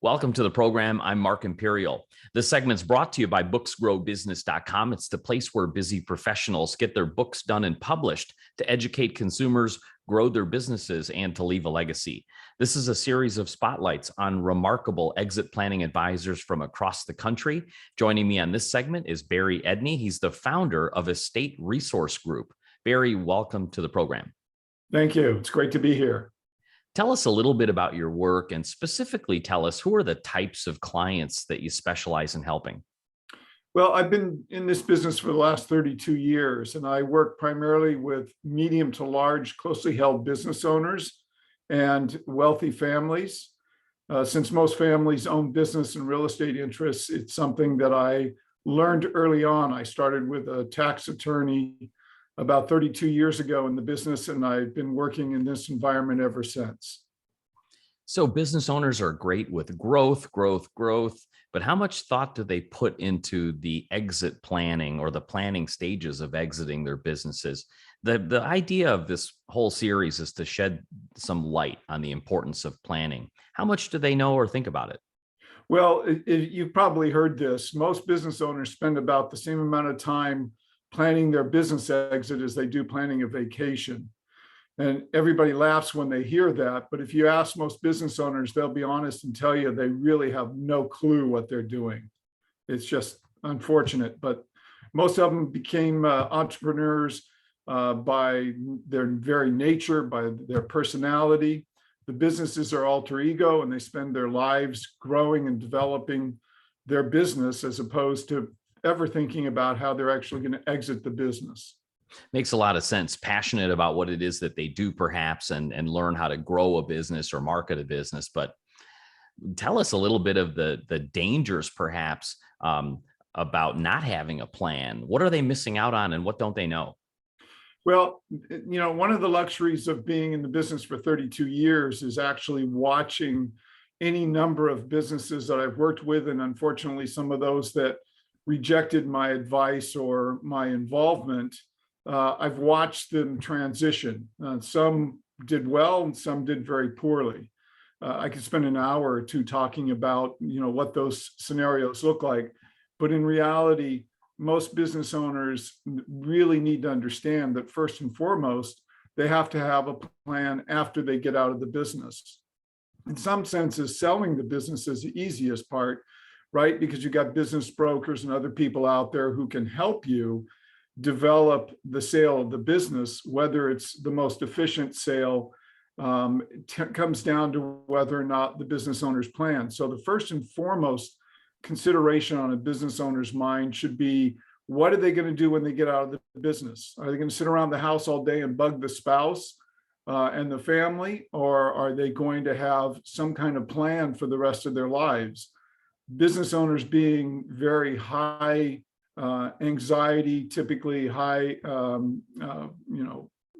Welcome to the program. I'm Mark Imperial. This segment's brought to you by booksgrowbusiness.com. It's the place where busy professionals get their books done and published to educate consumers, grow their businesses, and to leave a legacy. This is a series of spotlights on remarkable exit planning advisors from across the country. Joining me on this segment is Barry Edney. He's the founder of Estate Resource Group. Barry, welcome to the program. Thank you. It's great to be here. Tell us a little bit about your work and specifically tell us who are the types of clients that you specialize in helping? Well, I've been in this business for the last 32 years, and I work primarily with medium to large, closely held business owners and wealthy families. Since most families own business and real estate interests, it's something that I learned early on. I started with a tax attorney about 32 years ago in the business, and I've been working in this environment ever since. So business owners are great with growth, but how much thought do they put into the exit planning or the planning stages of exiting their businesses? The idea of this whole series is to shed some light on the importance of planning. How much do they know or think about it? Well, you've probably heard this. Most business owners spend about the same amount of time planning their business exit as they do planning a vacation. And everybody laughs when they hear that. But if you ask most business owners, they'll be honest and tell you they really have no clue what they're doing. It's just unfortunate. But most of them became entrepreneurs by their very nature, by their personality. The businesses are alter ego, and they spend their lives growing and developing their business as opposed to ever thinking about how they're actually going to exit the business. Makes a lot of sense. Passionate about what it is that they do, perhaps, and learn how to grow a business or market a business. But tell us a little bit of the dangers, perhaps, about not having a plan. What are they missing out on, and what don't they know? Well, one of the luxuries of being in the business for 32 years is actually watching any number of businesses that I've worked with, and unfortunately, some of those that rejected my advice or my involvement. I've watched them transition. Some did well and some did very poorly. I could spend an hour or two talking about what those scenarios look like. But in reality, most business owners really need to understand that first and foremost, they have to have a plan after they get out of the business. In some senses, selling the business is the easiest part, right? Because you got business brokers and other people out there who can help you develop the sale of the business. Whether it's the most efficient sale comes down to whether or not the business owner's plan. So the first and foremost consideration on a business owner's mind should be, what are they going to do when they get out of the business? Are they going to sit around the house all day and bug the spouse and the family, or are they going to have some kind of plan for the rest of their lives? Business owners being very high anxiety, typically high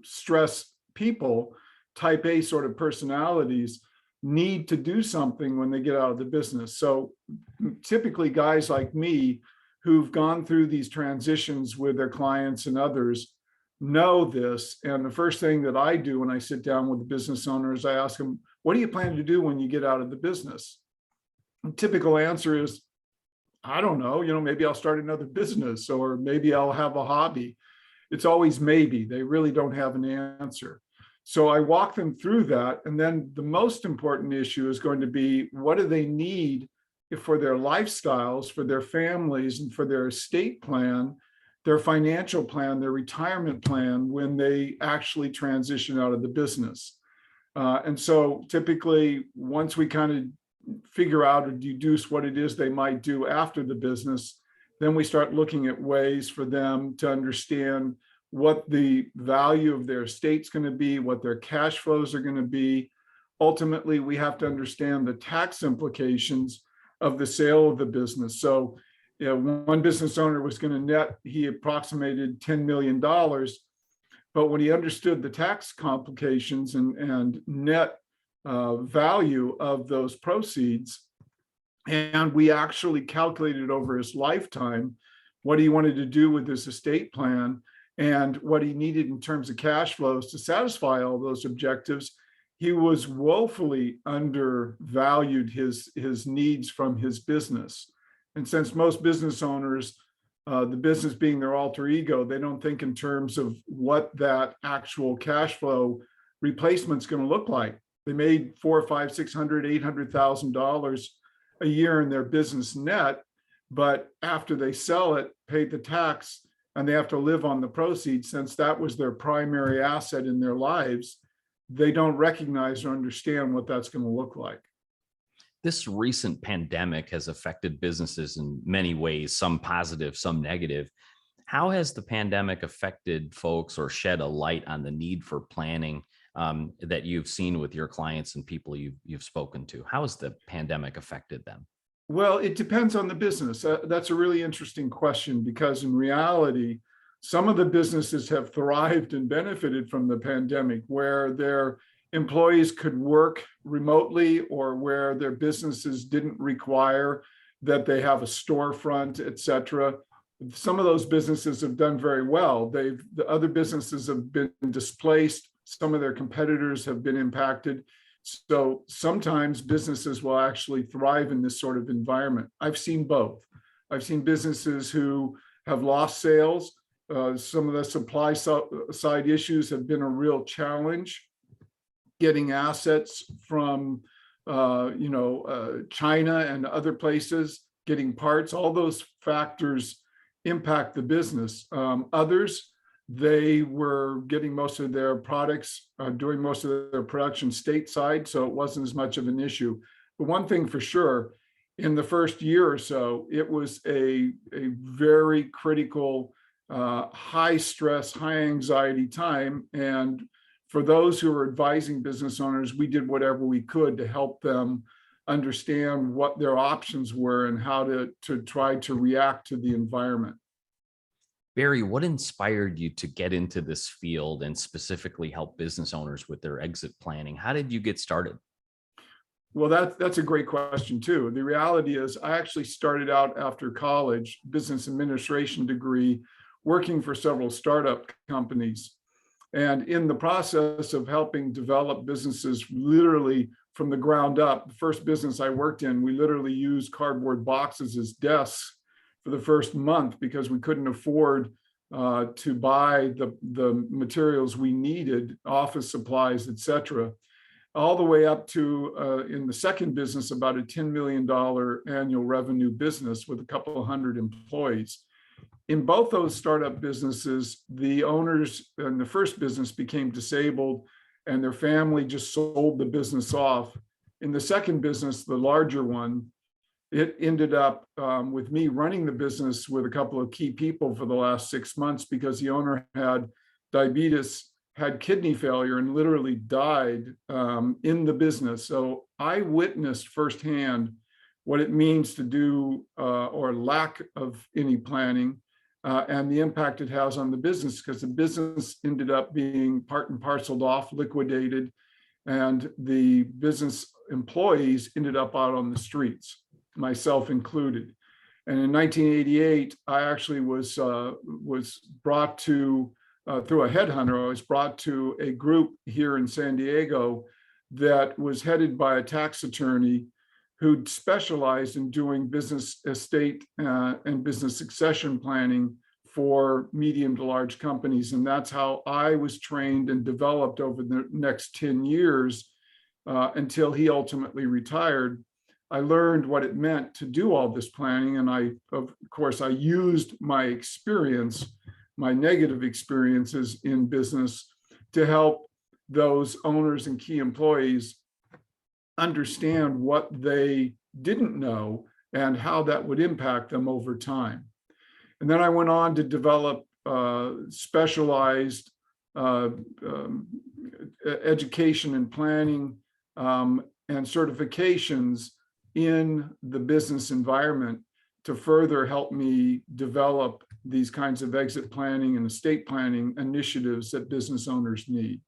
stress people, type A sort of personalities, need to do something when they get out of the business. So typically guys like me who've gone through these transitions with their clients and others know this. And the first thing that I do when I sit down with the business owners, I ask them, what do you plan to do when you get out of the business? The typical answer is, I don't know, maybe I'll start another business, or maybe I'll have a hobby. It's always maybe. They really don't have an answer. So I walk them through that. And then the most important issue is going to be, what do they need for their lifestyles, for their families, and for their estate plan, their financial plan, their retirement plan when they actually transition out of the business. And so typically, once we kind of figure out or deduce what it is they might do after the business, then we start looking at ways for them to understand what the value of their estate's going to be, what their cash flows are going to be. Ultimately, we have to understand the tax implications of the sale of the business. So, one business owner was going to net, he approximated $10 million, but when he understood the tax complications and net value of those proceeds, and we actually calculated over his lifetime what he wanted to do with his estate plan and what he needed in terms of cash flows to satisfy all those objectives, he was woefully undervalued his needs from his business. And since most business owners, the business being their alter ego, they don't think in terms of what that actual cash flow replacement's going to look like. They made $400, $500, $600, $800,000 a year in their business net, but after they sell it, pay the tax, and they have to live on the proceeds, since that was their primary asset in their lives, they don't recognize or understand what that's going to look like. This recent pandemic has affected businesses in many ways, some positive, some negative. How has the pandemic affected folks or shed a light on the need for planning that you've seen with your clients and people you've spoken to? How has the pandemic affected them? Well, it depends on the business. That's a really interesting question, because in reality, some of the businesses have thrived and benefited from the pandemic, where their employees could work remotely, or where their businesses didn't require that they have a storefront, et cetera. Some of those businesses have done very well. The other businesses have been displaced. Some of their competitors have been impacted. So sometimes businesses will actually thrive in this sort of environment. I've seen both. I've seen businesses who have lost sales. Some of the supply side issues have been a real challenge. Getting assets from China and other places, getting parts, all those factors impact the business. Others, they were getting most of their products, doing most of their production stateside, so it wasn't as much of an issue. But one thing for sure, in the first year or so, it was a very critical, high stress, high anxiety time. And for those who are advising business owners, we did whatever we could to help them understand what their options were and how to try to react to the environment. Barry, what inspired you to get into this field and specifically help business owners with their exit planning? How did you get started? Well, that's a great question too. The reality is, I actually started out after college, business administration degree, working for several startup companies. And in the process of helping develop businesses literally from the ground up, the first business I worked in, we literally used cardboard boxes as desks for the first month because we couldn't afford to buy the materials we needed, office supplies, et cetera, all the way up to, in the second business, about a $10 million annual revenue business with a couple of hundred employees. In both those startup businesses, the owners in the first business became disabled and their family just sold the business off. In the second business, the larger one, it ended up with me running the business with a couple of key people for the last 6 months, because the owner had diabetes, had kidney failure, and literally died in the business. So I witnessed firsthand what it means to do or lack of any planning and the impact it has on the business, because the business ended up being part and parceled off, liquidated, and the business employees ended up out on the streets, myself included. And in 1988, I actually was brought to, through a headhunter, I was brought to a group here in San Diego that was headed by a tax attorney who specialized in doing business estate and business succession planning for medium to large companies. And that's how I was trained and developed over the next 10 years until he ultimately retired. I learned what it meant to do all this planning. And of course, I used my experience, my negative experiences in business, to help those owners and key employees understand what they didn't know and how that would impact them over time. And then I went on to develop specialized education and planning and certifications in the business environment to further help me develop these kinds of exit planning and estate planning initiatives that business owners need.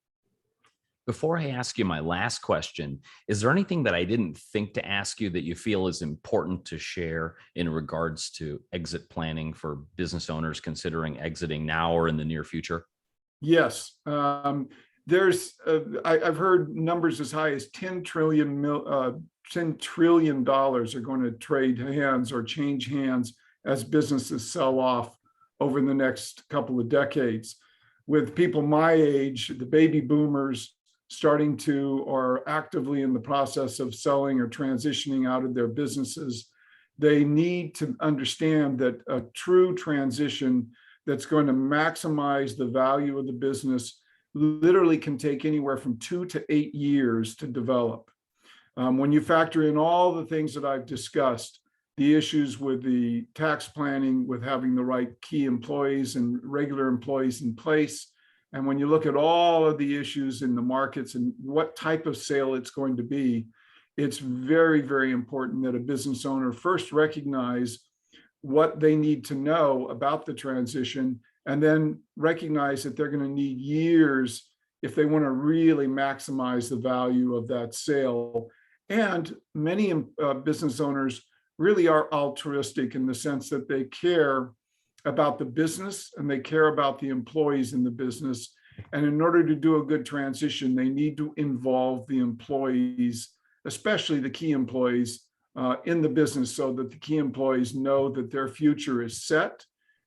Before I ask you my last question, is there anything that I didn't think to ask you that you feel is important to share in regards to exit planning for business owners considering exiting now or in the near future? Yes. I've heard numbers as high as $10 trillion are going to trade hands or change hands as businesses sell off over the next couple of decades. With people my age, the baby boomers starting to or actively in the process of selling or transitioning out of their businesses, they need to understand that a true transition that's going to maximize the value of the business literally can take anywhere from 2 to 8 years to develop. When you factor in all the things that I've discussed, the issues with the tax planning, with having the right key employees and regular employees in place, and when you look at all of the issues in the markets and what type of sale it's going to be, it's very, very important that a business owner first recognize what they need to know about the transition, and then recognize that they're going to need years if they want to really maximize the value of that sale. And many business owners really are altruistic in the sense that they care about the business and they care about the employees in the business. And in order to do a good transition, they need to involve the employees, especially the key employees, in the business, so that the key employees know that their future is set,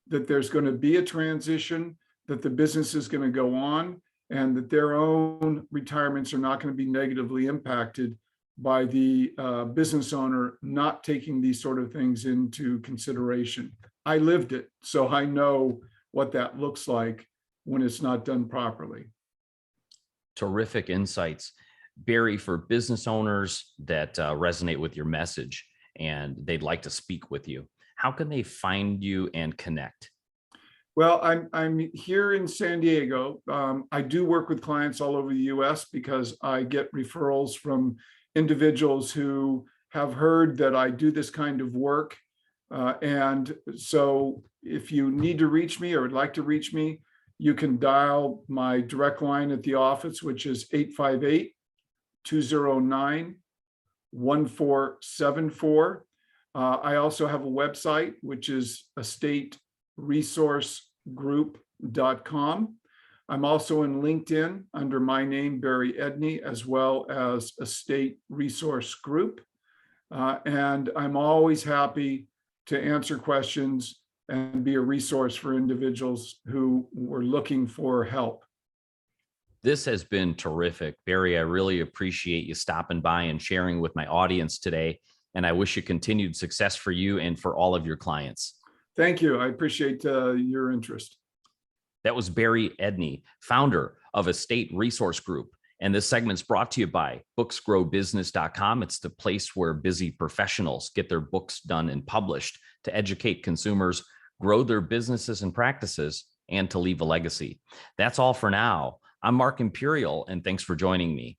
that there's going to be a transition, that the business is going to go on, and that their own retirements are not going to be negatively impacted by the business owner not taking these sort of things into consideration. I lived it, so I know what that looks like when it's not done properly. Terrific insights, Barry. For business owners that resonate with your message and they'd like to speak with you, how can they find you and connect? Well, I'm here in San Diego. I do work with clients all over the US because I get referrals from individuals who have heard that I do this kind of work. And so if you need to reach me or would like to reach me, you can dial my direct line at the office, which is 858-209-1474. I also have a website, which is estateresourcegroup.com. I'm also in LinkedIn under my name, Barry Edney, as well as Estate Resource Group. And I'm always happy to answer questions and be a resource for individuals who were looking for help. This has been terrific, Barry. I really appreciate you stopping by and sharing with my audience today. And I wish you continued success for you and for all of your clients. Thank you. I appreciate your interest. That was Barry Edney, founder of Estate Resource Group. And this segment's brought to you by booksgrowbusiness.com. It's the place where busy professionals get their books done and published to educate consumers, grow their businesses and practices, and to leave a legacy. That's all for now. I'm Mark Imperial, and thanks for joining me.